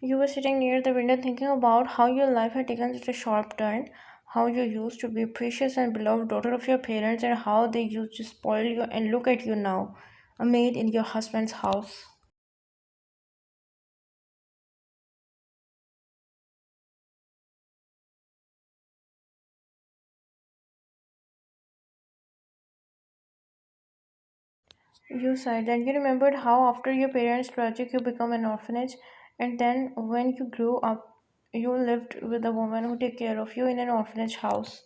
You were sitting near the window thinking about how your life had taken such a sharp turn, how you used to be precious and beloved daughter of your parents, and how they used to spoil you, and look at you now, a maid in your husband's house. You sighed and you remembered how after your parents' tragic you become an orphanage, and then when you grew up you lived with a woman who take care of you in an orphanage house.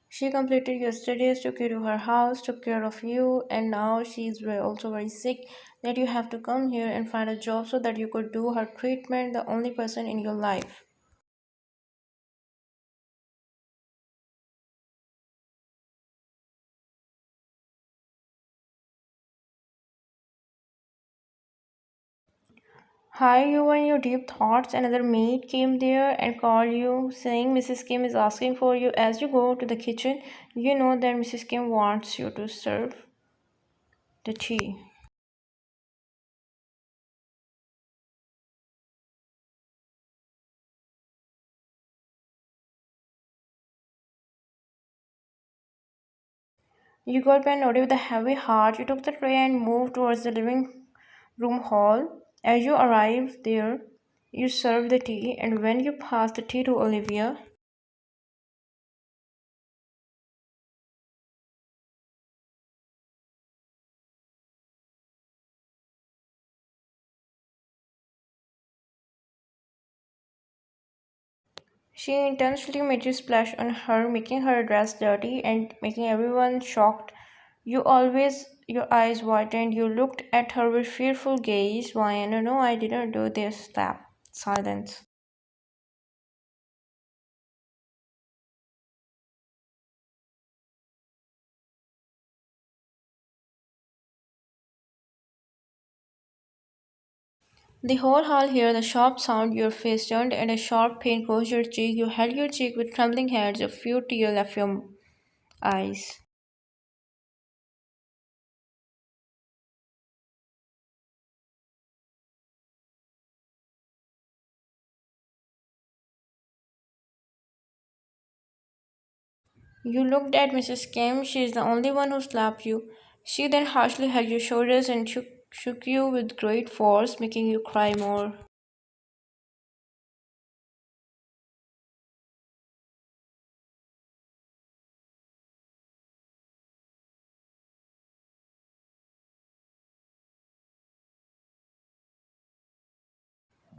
She completed your studies, took you to her house, took care of you, and now she's also very sick that you have to come here and find a job so that you could do her treatment, the only person in your life. Hi, you were in your deep thoughts. Another maid came there and called you, saying Mrs. Kim is asking for you. As you go to the kitchen, you know that Mrs. Kim wants you to serve the tea. You got up and nodded with a heavy heart. You took the tray and moved towards the living room hall. As you arrived there, you served the tea, and when you passed the tea to Olivia, she intentionally made you splash on her, making her dress dirty and making everyone shocked. Your eyes widened. You looked at her with fearful gaze. Why, no, no, I didn't do this. Slap. Silence. The whole hall heard the sharp sound. Your face turned, and a sharp pain crossed your cheek. You held your cheek with trembling hands. A few tears left your eyes. You looked at Mrs. Kim. She is the only one who slapped you. She then harshly held your shoulders and shook you with great force, making you cry more.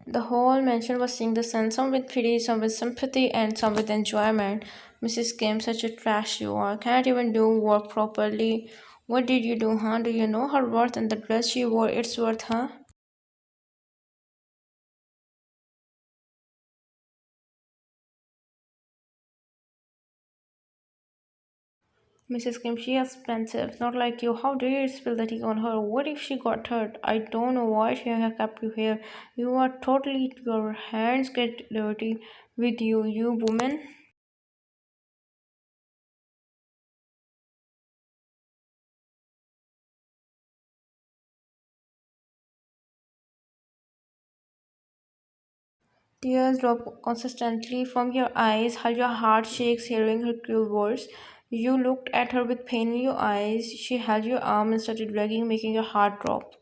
The whole mansion was seeing the sun, some with pity, some with sympathy, and some with enjoyment. Mrs. Kim, such a trash you are. Can't even do work properly. What did you do, huh? Do you know her worth and the dress she wore? It's worth, huh? Mrs. Kim, she is expensive, not like you. How dare you spill the tea on her? What if she got hurt? I don't know why she have kept you here. You are totally, your hands get dirty with you, you woman. Tears drop consistently from your eyes, how your heart shakes hearing her cruel words. You looked at her with pain in your eyes. She held your arm and started dragging, making your heart drop.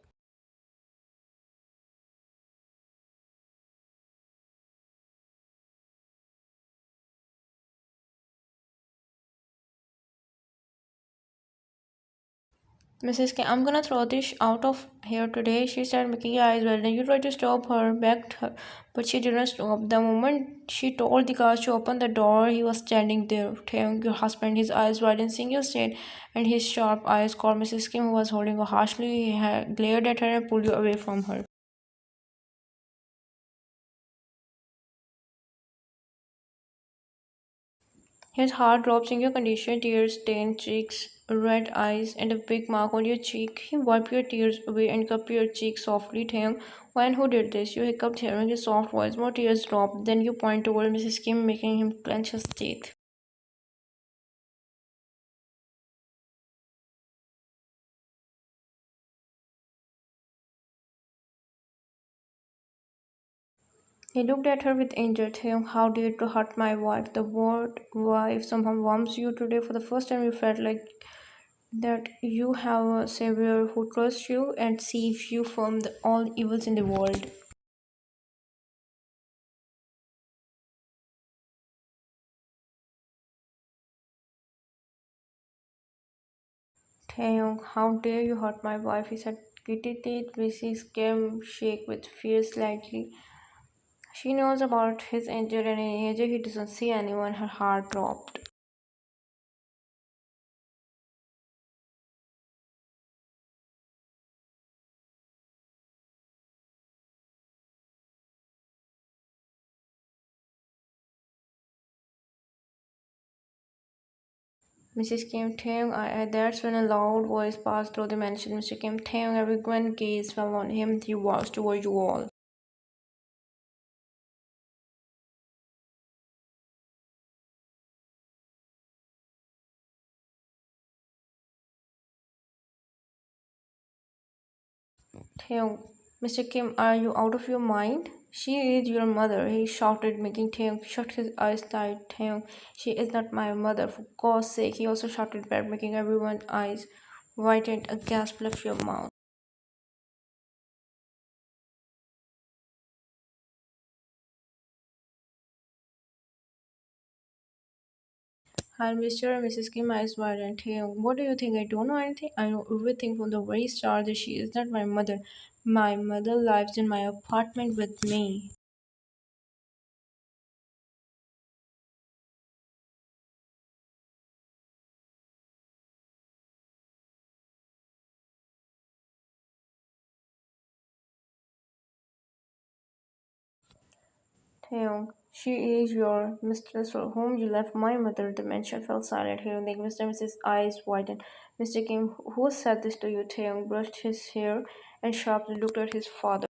Mrs. K, I'm gonna throw this out of here today, she said, making her eyes widen. You tried to stop her, begged her, but she didn't stop. The moment she told the guards to open the door, he was standing there, Taehyung, your husband, his eyes widened, seeing your state, and his sharp eyes caught Mrs. Kim, who was holding her harshly. He had glared at her and pulled you away from her. His heart drops in your condition, tears stained cheeks, red eyes, and a big mark on your cheek. He wiped your tears away and cupped your cheek softly, Taeyong. When who did this? You hiccuped, hearing his soft voice. More tears dropped. Then you point toward Mrs. Kim, making him clench his teeth. He looked at her with anger. Taeyong, how dare you hurt my wife? The word wife somehow warms you today. For the first time, you felt like that you have a savior who trusts you and saves you from all evils in the world. Taeyong, how dare you hurt my wife? He said. Kitty teeth, Mrs. Kim shake with fear slightly. She knows about his injury and in age he doesn't see anyone. Her heart dropped. Mrs. Kim Taeyong, that's when a loud voice passed through the mansion. Mr. Kim Taeyong, everyone's gaze fell on him. He walked toward you all. Taeyong, Mr. Kim, are you out of your mind? She is your mother, he shouted, making Taeyong shut his eyes tight. Taeyong, she is not my mother, for God's sake, he also shouted back, making everyone's eyes wide and a gasp left your mouth. Hi, Mr. and Mrs. Kim, eyes wide and Taeyong, what do you think? I don't know anything. I know everything from the very start that she is not my mother. My mother lives in my apartment with me. Taeyong, she is your mistress for whom you left my mother. The mansion fell silent, hearing the Mr. and Mrs. eyes widened. Mr. Kim, who said this to you? Taeyong brushed his hair and sharply looked at his father.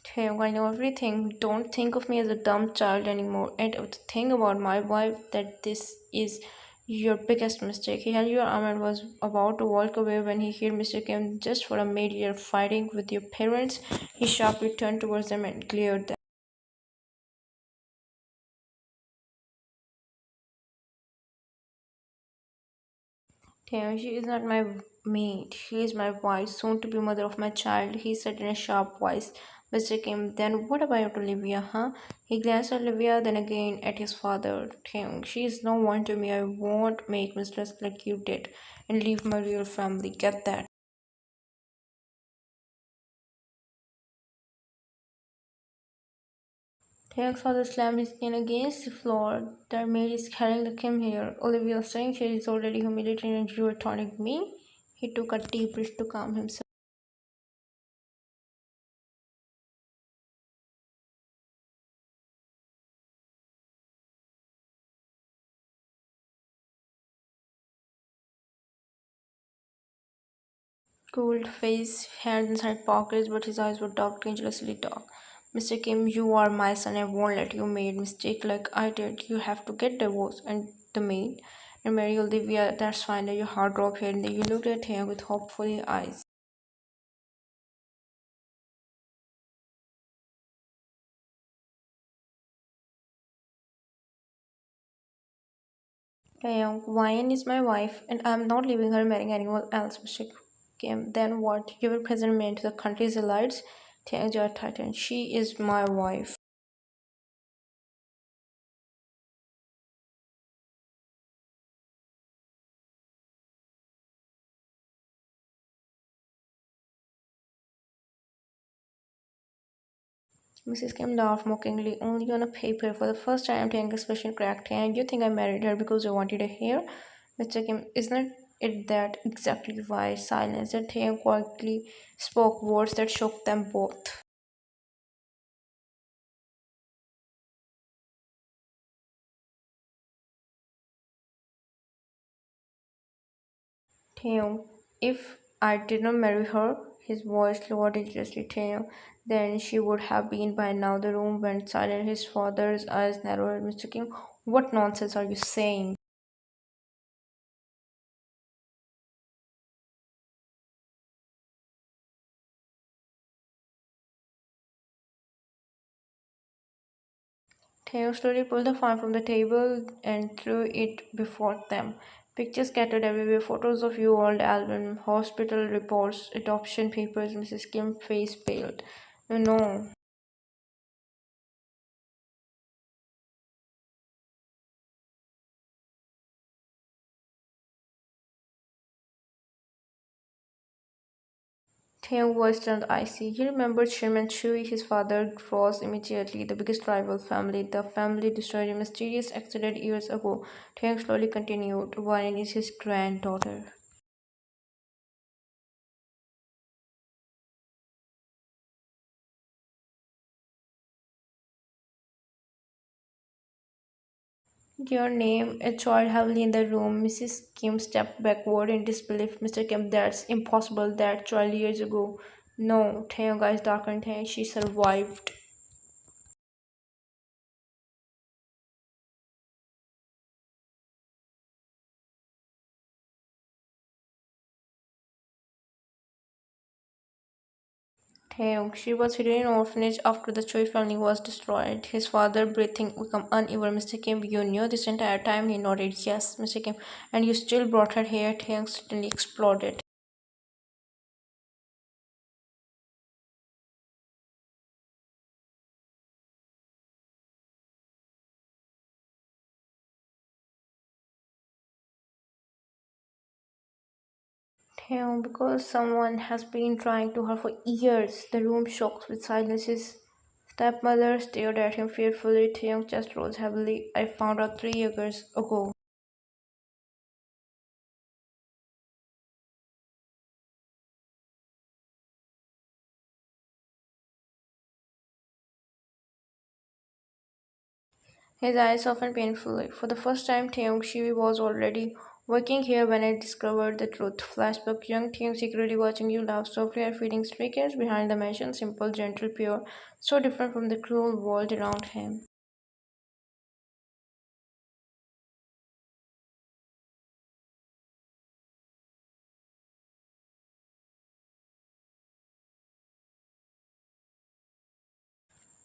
Taeyong, I know everything. Don't think of me as a dumb child anymore. And the thing about my wife that this is your biggest mistake. He held your arm and was about to walk away when he heard Mr. Kim just for a maid you're fighting with your parents. He sharply turned towards them and glared them. Taeyong, she is not my maid. She is my wife, soon to be mother of my child, he said in a sharp voice. Mr. Kim, then what about Olivia, huh? He glanced at Olivia, then again at his father. Taeyong, she is no one to me. I won't make mistakes like you did and leave my real family. Get that? Taeyong's father slammed his cane against the floor. That maid is carrying the Kim here. Olivia saying she is already humiliated and you are taunting me. He took a deep breath to calm himself. Cold face, hands inside pockets, but his eyes were dark, dangerously dark. Mr. Kim, you are my son. I won't let you make mistake like I did. You have to get divorced and the maid and marry Olivia. That's fine. Your heart dropped here and then you looked at him with hopeful eyes. Taeyong, Wine is my wife, and I'm not leaving her marrying anyone else, Mr. Kim. Then what? You will present me into the country's elites? Taeyong jaw tightened. She is my wife. Mrs. Kim laughed mockingly, only on a paper. For the first time, Taeyong's expression cracked. And you think I married her because I wanted a hair? Mr. Kim, isn't it it that exactly why silence and Taehyung quietly spoke words that shook them both. Taehyung, if I did not marry her, his voice lowered dangerously. Taehyung, then she would have been by now. The room went silent. His father's eyes narrowed. Mr. Kim, what nonsense are you saying? Theo slowly pulled the fan from the table and threw it before them. Pictures scattered everywhere, photos of you, old album, hospital reports, adoption papers. Mrs. Kim's face paled. No. Theo voice turned icy. He remembered Sherman Chui, his father was immediately the biggest rival family. The family destroyed in a mysterious accident years ago. Theo slowly continued. Warren is his granddaughter. Your name, a child heavily in the room. Mrs. Kim stepped backward in disbelief. Mr. Kim, that's impossible. That child years ago. No, Taeyong eyes darkened. She survived. Taeyong, she was hidden in an orphanage after the Choi family was destroyed. His father, breathing, became uneven. Mr. Kim, you knew this entire time? He nodded. Yes, Mr. Kim. And you still brought her here? Taeyong suddenly exploded. Taeyong, because someone has been trying to her for years. The room shook with silence. His stepmother stared at him fearfully. Taeyong's chest rose heavily. I found out 3 years ago. His eyes softened painfully. For the first time, Taeyong Shivi was already working here when I discovered the truth. Flashback, young Taeyong secretly watching you laugh softly and feeding stray cats behind the mansion. Simple, gentle, pure. So different from the cruel world around him.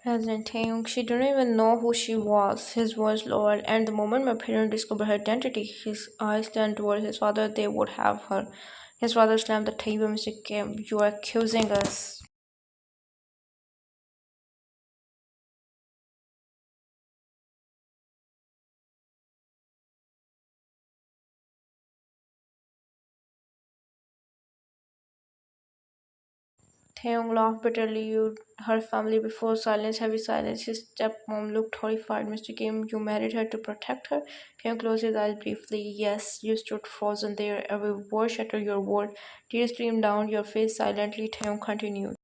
President Taeyong, she didn't even know who she was. His voice lowered, and the moment my parents discovered her identity, his eyes turned towards his father. They would have her. His father slammed the table. Mr. Kim, you are accusing us. Taeyong laughed bitterly. You, her family before silence, heavy silence. His stepmom looked horrified. Mr. Kim, you married her to protect her? Taeyong closed his eyes briefly. Yes, you stood frozen there. Every word shattered your world. Tears streamed down your face silently. Taeyong continued.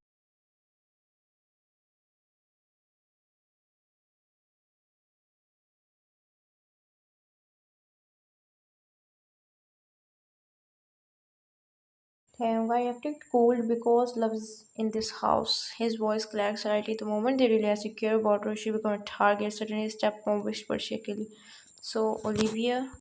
Taeyong, I acted cold because love is in this house. His voice cracked slightly. The moment they realized you care about her, she became a target. Suddenly, his stepmom whispered shakily. So, Olivia?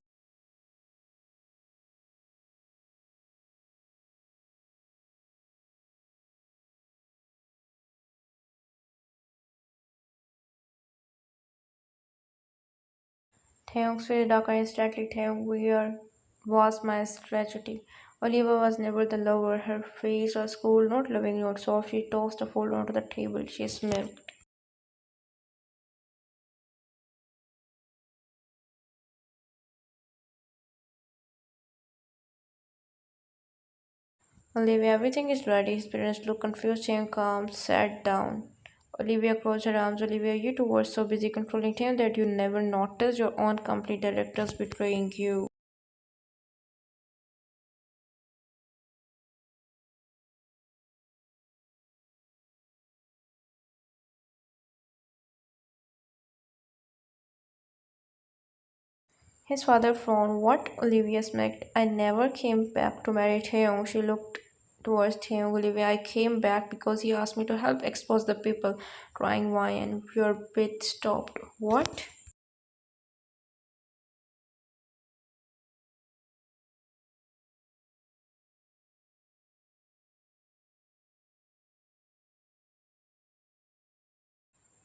Taeyong's face darkened instantly. Taeyong weird was my tragedy. Oliver was never the lover. Her face was cool, not loving, not soft. She tossed a fold onto the table. She smirked. Olivia, everything is ready. His parents looked confused. Taeyong calm, sat down. Olivia closed her arms. Olivia, you two were so busy controlling him that you never noticed your own company directors betraying you. His father frowned. What? Olivia smirked. I never came back to marry Taehyung. She looked towards Taehyung. Olivia, I came back because he asked me to help expose the people trying wine and your bit stopped. What?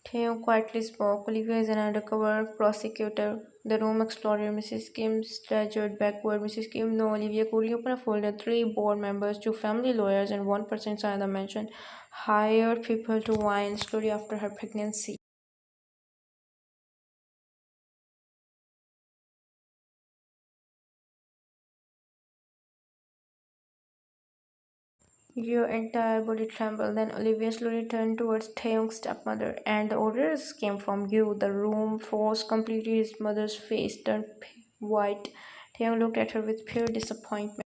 Taehyung quietly spoke. Olivia is an undercover prosecutor. The room exploded. Mrs. Kim staggered backward. Mrs. Kim, no, Olivia coolly opened a folder. Three board members, two family lawyers, and one person inside the mansion hired people to whine slowly after her pregnancy. Your entire body trembled. Then Olivia slowly turned towards Taehyung's stepmother. And the orders came from you. The room froze completely. His mother's face turned white. Taehyung looked at her with pure disappointment.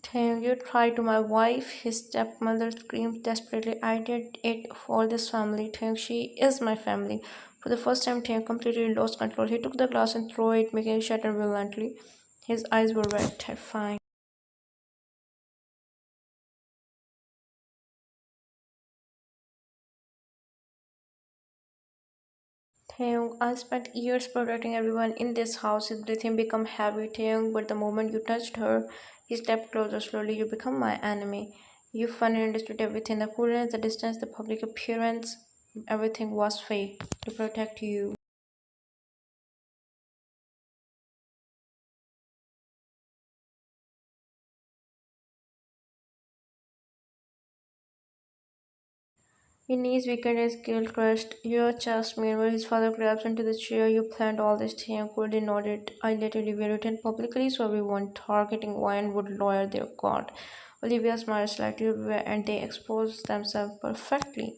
Taehyung, you tried to my wife, his stepmother screamed desperately. I did it for this family. Taehyung, she is my family. For the first time, Taehyung completely lost control. He took the glass and threw it, making it shatter violently. His eyes were red, terrifying. Taeyong, I spent years protecting everyone in this house. His breathing became heavy, Taeyong, but the moment you touched her, he stepped closer slowly. You become my enemy. You finally understood everything, the coolness, the distance, the public appearance. Everything was fake to protect you. Your knees weakened, his guilt crushed your chest. Meanwhile, his father grabs into the chair. You planned all this. Taeyong coolly nodded. I let Olivia written publicly so everyone targeting Wine would lawyer their god. Olivia smiled slightly and they exposed themselves perfectly.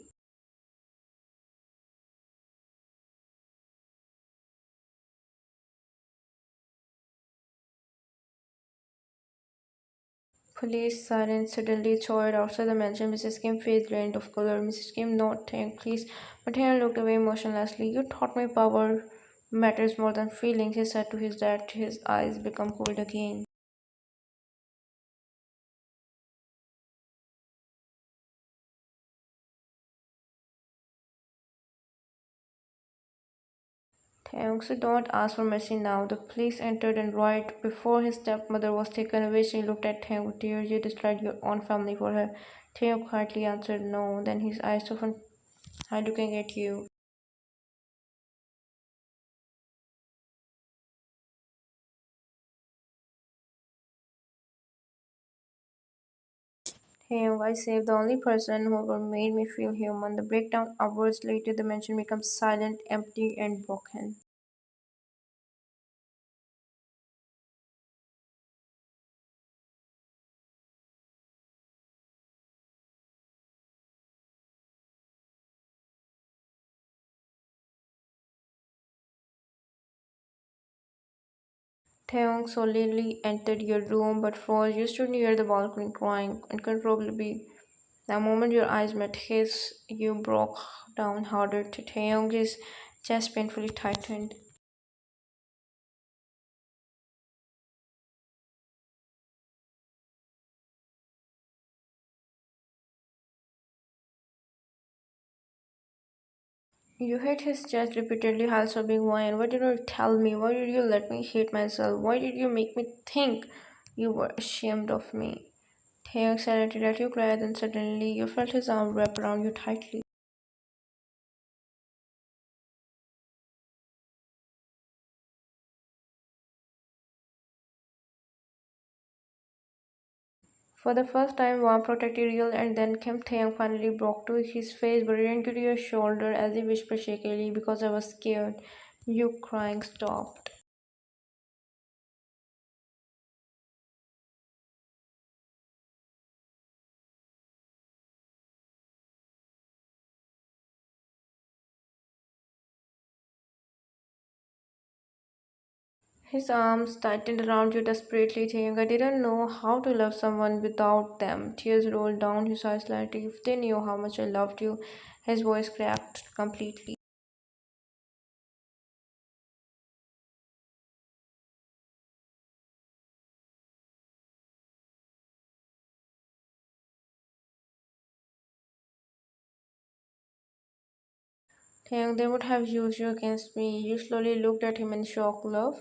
Police sirens suddenly soared outside the mansion. Mrs. Kim face drained of color. Mrs. Kim, not Tank, please. But Hannah looked away motionlessly. You taught me power matters more than feelings, he said to his dad. His eyes become cold again. Thanks, don't ask for mercy now. The police entered and right before his stepmother was taken away, she looked at him with tears. You destroyed your own family for her. Theo quietly answered no. Then his eyes softened. I'm looking at you. Him, I saved the only person who ever made me feel human. The breakdown hours later, the mansion becomes silent, empty, and broken. Taeyong solely entered your room, but froze. You stood near the balcony crying uncontrollably. The moment your eyes met his, you broke down harder. Taeyong's chest painfully tightened. You hit his chest repeatedly while sobbing. Why? And why did you tell me? Why did you let me hate myself? Why did you make me think you were ashamed of me? Taeyong silently let you cry, then suddenly you felt his arm wrap around you tightly. For the first time, warm protected real, and then Kim Taeyong finally broke to his face, but ran to your shoulder as he whispered shakily, because I was scared. You crying stopped. His arms tightened around you desperately, Taehyung. I didn't know how to love someone without them. Tears rolled down his eyes slightly. If they knew how much I loved you, his voice cracked completely. Taeyong, they would have used you against me. You slowly looked at him in shock. Love?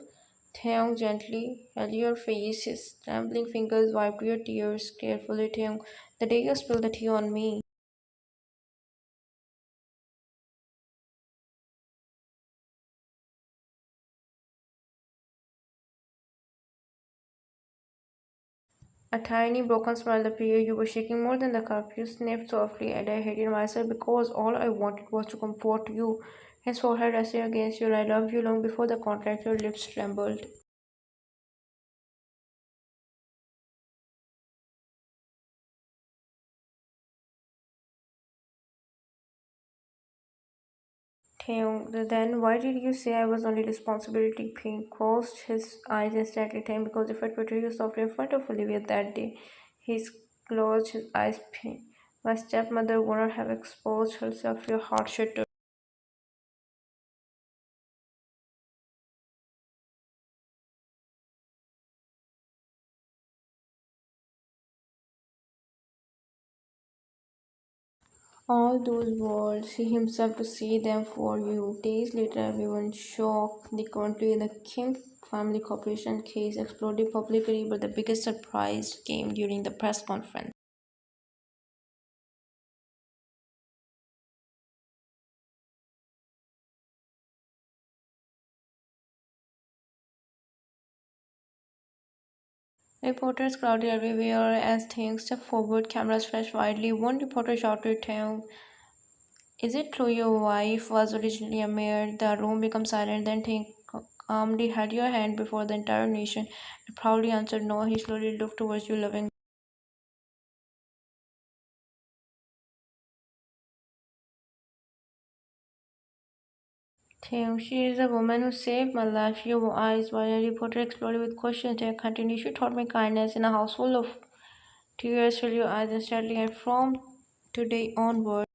Taeyong gently held your face. His trembling fingers wiped your tears carefully. Taeyong, the day you spilled the tea on me. A tiny broken smile appeared. You were shaking more than the cup. You sniffed softly, and I hated myself because all I wanted was to comfort you. His forehead rested against you, and I loved you long before the contract. Your lips trembled. Taeyong, then why did you say I was only responsibility? Pink closed his eyes instantly. Taeyong, because if I treated you softly in front of Olivia that day, he closed his eyes. Pink. My stepmother would not have exposed herself to your heart shattered. All those words, he himself to say them for you. Days later, everyone shocked. The country in the Kim family corporation case exploded publicly, but the biggest surprise came during the press conference. Reporters crowded everywhere as Taeyong stepped forward, cameras flashed widely. One reporter shouted, Taeyong, is it true your wife was originally a maid? The room became silent. Then Taeyong calmly held your hand before the entire nation and proudly answered no. He slowly looked towards you, loving. Taeyong, she is the woman who saved my life. Your eyes, while a reporter exploded with questions. Taeyong continued, she taught me kindness in a house full of tears. Fill your eyes instantly, and from today onward.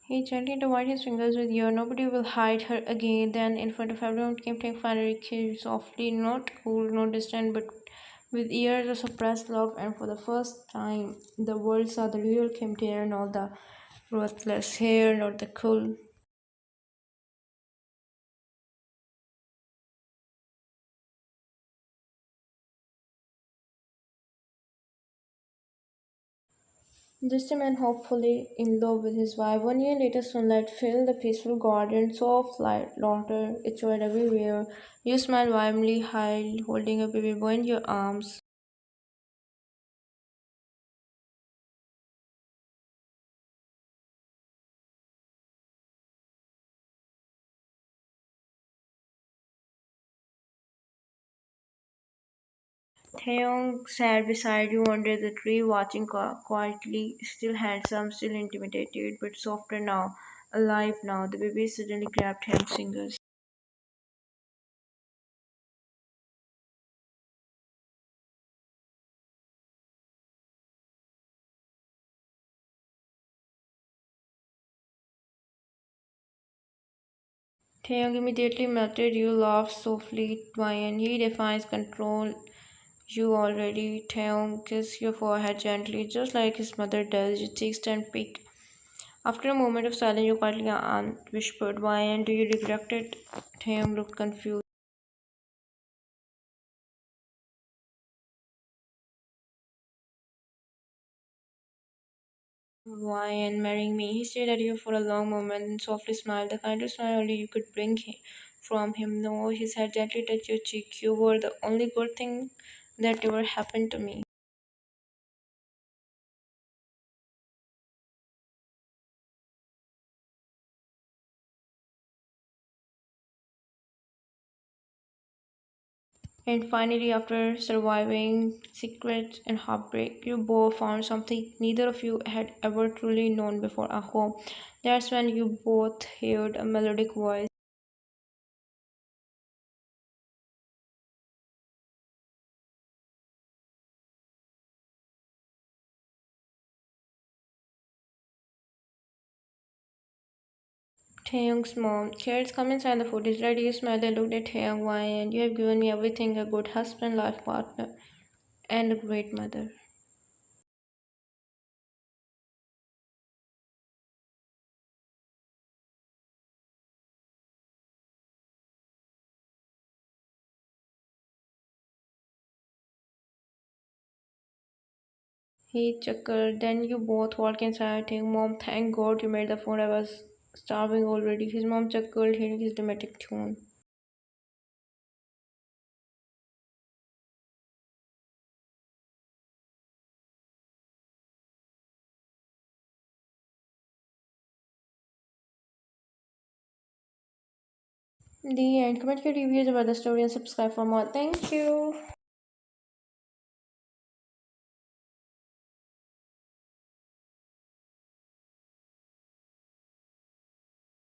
He gently divided his fingers with yours. Nobody will hide her again. Then, in front of everyone, came Tank finally kissed softly, not cool, not distant, but with years of suppressed love. And for the first time, the world saw the real Kim Tae, not the ruthless hair, not the cool. Just a man hopefully in love with his wife. 1 year later, sunlight filled the peaceful garden, soft light, laughter, it showed everywhere. You smiled warmly, high, holding a baby boy in your arms. Taeyong sat beside you under the tree, watching quietly, still handsome, still intimidated, but softer now, alive now. The baby suddenly grabbed Taeyong's fingers. Taeyong immediately melted. You laughed softly, Ryan. He defies control. You already. Taeyong kissed your forehead gently, just like his mother does. Your cheeks turned pink. After a moment of silence, you quietly whispered, Ryan, do you regret it? Taeyong looked confused. Why and marrying me? He stared at you for a long moment and softly smiled, the kind of smile only you could bring from him. No, his head gently touched your cheek. You were the only good thing that ever happened to me. And finally, after surviving secrets and heartbreak, you both found something neither of you had ever truly known before, a home. That's when you both heard a melodic voice. Taehyung's mom. Kids, come inside, the food is ready. You smiled and looked at Taehyung. Why? And you have given me everything, a good husband, life partner, and a great mother. He chuckled. Then you both walked inside. Taehyung, Mom, thank God you made the food. I was starving already. His mom chuckled, hearing his dramatic tone. The end. Comment your reviews about the story and subscribe for more. Thank you.